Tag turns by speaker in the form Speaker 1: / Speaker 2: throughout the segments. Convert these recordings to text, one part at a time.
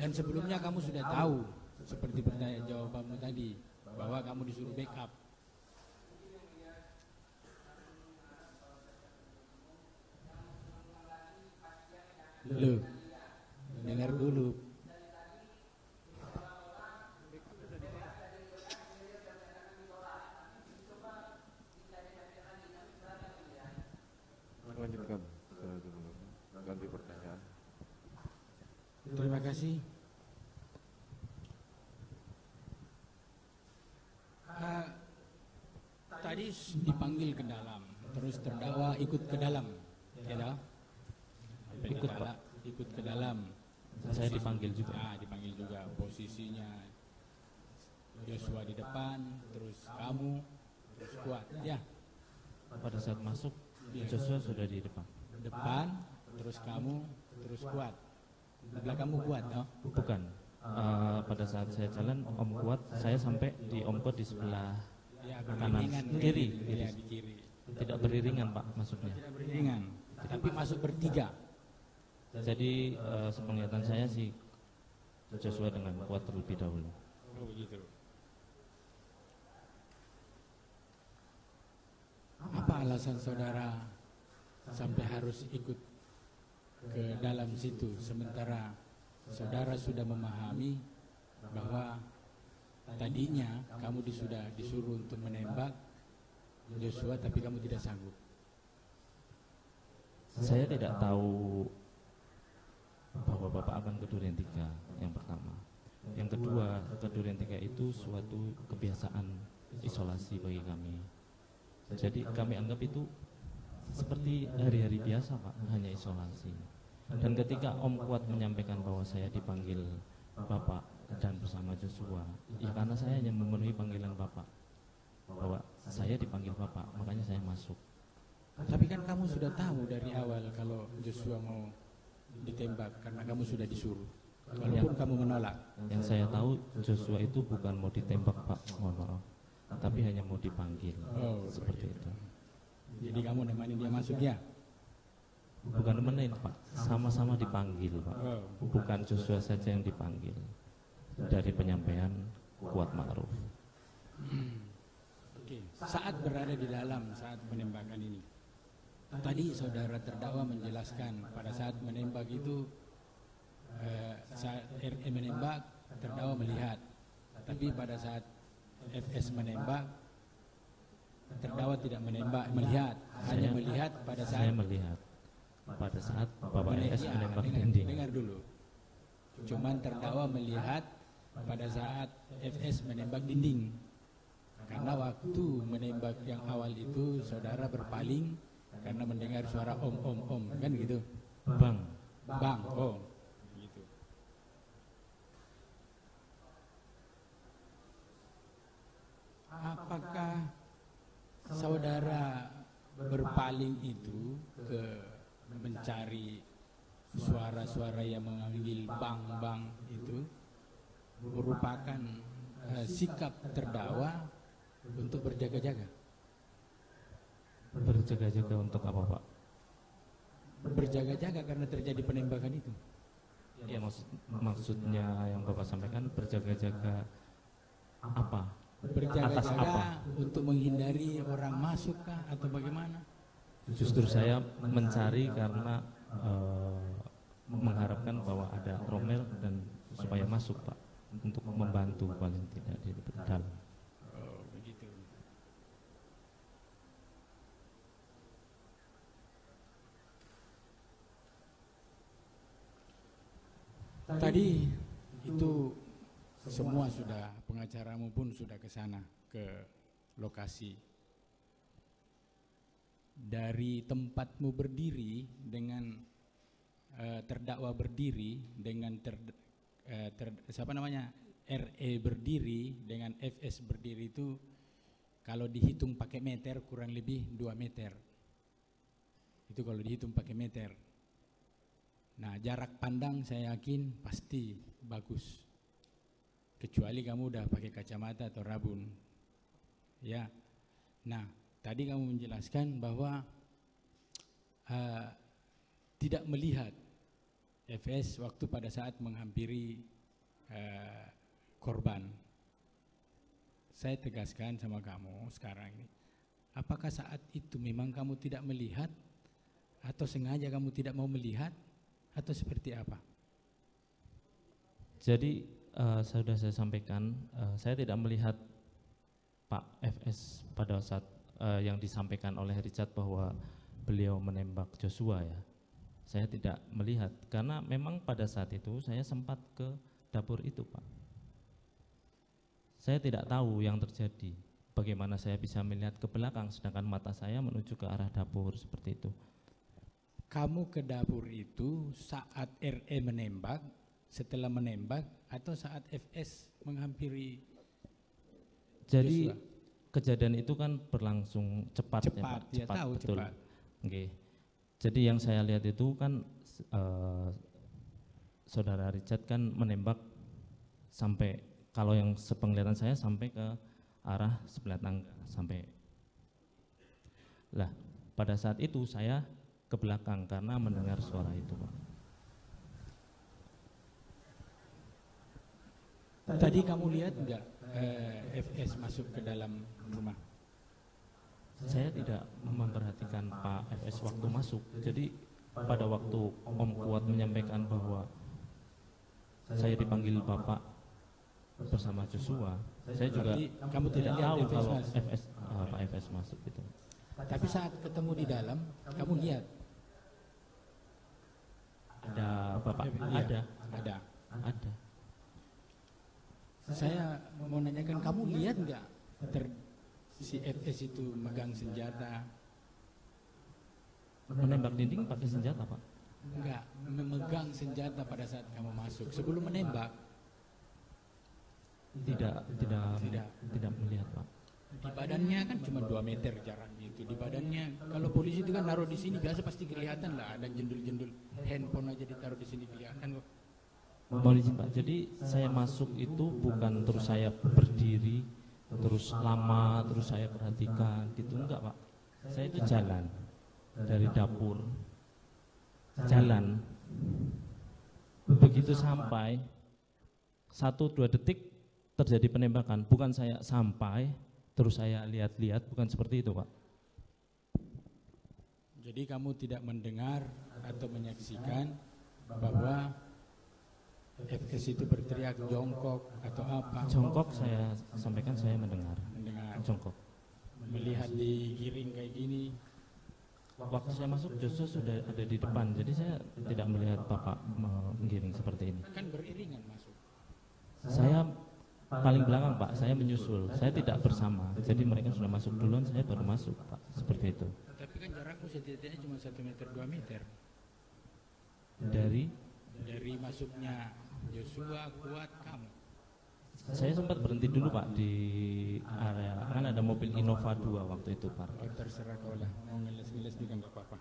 Speaker 1: Dan sebelumnya kamu sudah tahu seperti pertanyaan jawabanmu tadi bahwa kamu disuruh backup. Loh, dengar dulu.
Speaker 2: Lanjutkan, ganti pertanyaan.
Speaker 1: Terima kasih. Tadi dipanggil ke dalam, terus terdakwa ikut ke dalam, ya?
Speaker 3: Ikut, Pak.
Speaker 1: Ikut ke dalam.
Speaker 3: Saya dipanggil juga.
Speaker 1: Ah, dipanggil juga. Posisinya Joshua di depan, terus kamu, terus Kuat, ya?
Speaker 3: Pada saat masuk, Joshua sudah di depan.
Speaker 1: Depan, terus kamu, terus Kuat. Di belakangmu Kuat, no?
Speaker 3: Bukan. Pada saat saya jalan, Om Kuat, saya sampai di Om Kuat di sebelah
Speaker 1: Ya,
Speaker 3: kanan,
Speaker 1: beriringan.
Speaker 3: kiri.
Speaker 1: Ya, di kiri.
Speaker 3: Tidak beriringan, Pak, masuknya.
Speaker 1: Tidak beriringan, tapi masuk bertiga.
Speaker 3: Jadi sepenglihatan saya sih Joshua dengan Kuat terlebih dahulu.
Speaker 1: Oh, begitu. Apa alasan saudara sampai harus ikut ke dalam situ sementara saudara sudah memahami bahwa tadinya kamu sudah disuruh untuk menembak Joshua tapi kamu tidak sanggup?
Speaker 3: Saya tidak tahu bahwa Bapak akan ke Duren 3, yang pertama. Yang kedua, ke Duren 3 itu suatu kebiasaan isolasi bagi kami. Jadi kami anggap itu seperti hari-hari biasa, Pak, hanya isolasi. Dan ketika Om Kuat menyampaikan bahwa saya dipanggil Bapak dan bersama Joshua, ya karena saya hanya memenuhi panggilan Bapak, bahwa saya dipanggil Bapak, makanya saya masuk.
Speaker 1: Tapi kan kamu sudah tahu dari awal kalau Joshua mau ditembak karena kamu sudah disuruh, walaupun kamu menolak.
Speaker 3: Yang saya tahu Joshua itu bukan mau ditembak, Pak, mohon maaf, tapi hanya mau dipanggil.
Speaker 1: Oh,
Speaker 3: seperti itu.
Speaker 1: Jadi kamu nemenin dia masuk, ya?
Speaker 3: Bukan nemenin, Pak, sama-sama dipanggil, Pak.
Speaker 1: Oh.
Speaker 3: Bukan Joshua saja yang dipanggil. Dari penyampaian Kuat Ma'ruf.
Speaker 1: Oke. Saat berada di dalam saat penembakan ini, tadi saudara terdakwa menjelaskan pada saat menembak itu saat RE menembak terdakwa melihat, tapi pada saat FS menembak terdakwa tidak menembak melihat, hanya melihat pada saat
Speaker 3: saya melihat pada saat Bapak FS menembak dinding.
Speaker 1: Dengar dulu. Cuman terdakwa melihat pada saat FS menembak dinding. Karena waktu menembak yang awal itu saudara berpaling karena mendengar suara om, kan gitu.
Speaker 3: Bang,
Speaker 1: Oh, gitu. Apakah saudara berpaling itu ke mencari suara-suara yang mengambil bang itu merupakan sikap terdakwa untuk berjaga-jaga?
Speaker 3: berjaga-jaga untuk apa, Pak?
Speaker 1: Berjaga-jaga karena terjadi penembakan itu.
Speaker 3: Ya, maksudnya yang Bapak sampaikan berjaga-jaga apa? Atas
Speaker 1: Berjaga-jaga
Speaker 3: apa?
Speaker 1: untuk menghindari orang masuk kah atau bagaimana?
Speaker 3: Justru saya mencari karena mengharapkan bahwa ada Romel dan supaya masuk, Pak, untuk membantu paling tidak di dalam.
Speaker 1: Oh, begitu. Tadi itu semua sudah, pengacaramu pun sudah ke sana, ke lokasi. Dari tempatmu berdiri dengan terdakwa berdiri dengan siapa namanya RE berdiri dengan FS berdiri itu kalau dihitung pakai meter kurang lebih 2 meter. Itu kalau dihitung pakai meter. Nah, jarak pandang saya yakin pasti bagus. Kecuali kamu udah pakai kacamata atau rabun. Ya. Nah, tadi kamu menjelaskan bahwa tidak melihat FS waktu pada saat menghampiri korban. Saya tegaskan sama kamu sekarang ini, apakah saat itu memang kamu tidak melihat atau sengaja kamu tidak mau melihat atau seperti apa?
Speaker 3: Jadi sudah saya sampaikan, saya tidak melihat Pak FS pada saat yang disampaikan oleh Richard bahwa beliau menembak Joshua ya. Saya tidak melihat karena memang pada saat itu saya sempat ke dapur itu, Pak. Saya tidak tahu yang terjadi. Bagaimana saya bisa melihat ke belakang sedangkan mata saya menuju ke arah dapur seperti itu.
Speaker 1: Kamu ke dapur itu saat RE menembak, setelah menembak, atau saat FS menghampiri
Speaker 3: Jadi
Speaker 1: Joshua?
Speaker 3: kejadian itu kan berlangsung cepat, ya, Pak.
Speaker 1: Ya tahu
Speaker 3: betul.
Speaker 1: cepat.
Speaker 3: Oke. Jadi yang saya lihat itu kan saudara Richard kan menembak sampai, kalau yang sepenglihatan saya sampai ke arah sebelah tangga sampai. Lah, pada saat itu saya ke belakang karena mendengar suara itu, Pak.
Speaker 1: Tadi kamu lihat enggak FS masuk ke dalam rumah?
Speaker 3: Saya tidak memperhatikan Pak FS waktu masuk. Jadi pada waktu Om Kuat menyampaikan bahwa saya dipanggil Bapak bersama Joshua, saya juga
Speaker 1: kamu tidak lihat
Speaker 3: tahu
Speaker 1: FS
Speaker 3: kalau
Speaker 1: masuk.
Speaker 3: Pak FS masuk gitu.
Speaker 1: Tapi saat ketemu di dalam, kamu lihat?
Speaker 3: Ada Bapak?
Speaker 1: Iya, ada.
Speaker 3: Ada.
Speaker 1: Saya mau nanyakan, kamu lihat enggak si FS itu megang senjata?
Speaker 3: Menembak dinding pakai senjata, Pak?
Speaker 1: Enggak, memegang senjata pada saat kamu masuk. Sebelum menembak?
Speaker 3: Tidak melihat, Pak.
Speaker 1: Di badannya kan cuma 2 meter jaraknya itu. Di badannya, kalau polisi itu kan naruh di sini biasa pasti kelihatan lah, ada jendul-jendul handphone aja ditaruh di sini kelihatan kok.
Speaker 3: Mohon izin, Pak. Jadi saya masuk itu bukan terus saya berdiri terus lama, terus saya perhatikan gitu, enggak, Pak. Saya itu jalan dari dapur, jalan. Begitu sampai 1-2 detik terjadi penembakan, bukan saya sampai terus saya lihat-lihat, bukan seperti itu, Pak.
Speaker 1: Jadi kamu tidak mendengar atau menyaksikan bahwa FS itu berteriak jongkok atau apa?
Speaker 3: Jongkok saya sampaikan, saya mendengar. Jongkok.
Speaker 1: Melihat digiring kayak gini.
Speaker 3: Waktu saya masuk Joshua sudah ada di depan, jadi saya tidak melihat Bapak menggiring seperti ini.
Speaker 1: Kan beriringan masuk.
Speaker 3: Saya paling belakang, Pak. Saya menyusul. Saya tidak bersama. Jadi mereka sudah masuk duluan, saya baru masuk, Pak. Seperti itu.
Speaker 1: Tapi kan jarakmu setidaknya cuma 1 meter 2 meter. Dari masuknya Joshua, Kuat, kamu.
Speaker 3: Saya sempat berhenti dulu, Pak, di area, kan ada mobil Innova 2 waktu itu, Pak.
Speaker 1: Oh, terserah kau lah, mau ngeles-ngeles juga nggak apa-apa.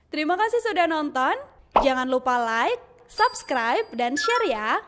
Speaker 4: Terima kasih sudah nonton. Jangan lupa like, subscribe, dan share ya.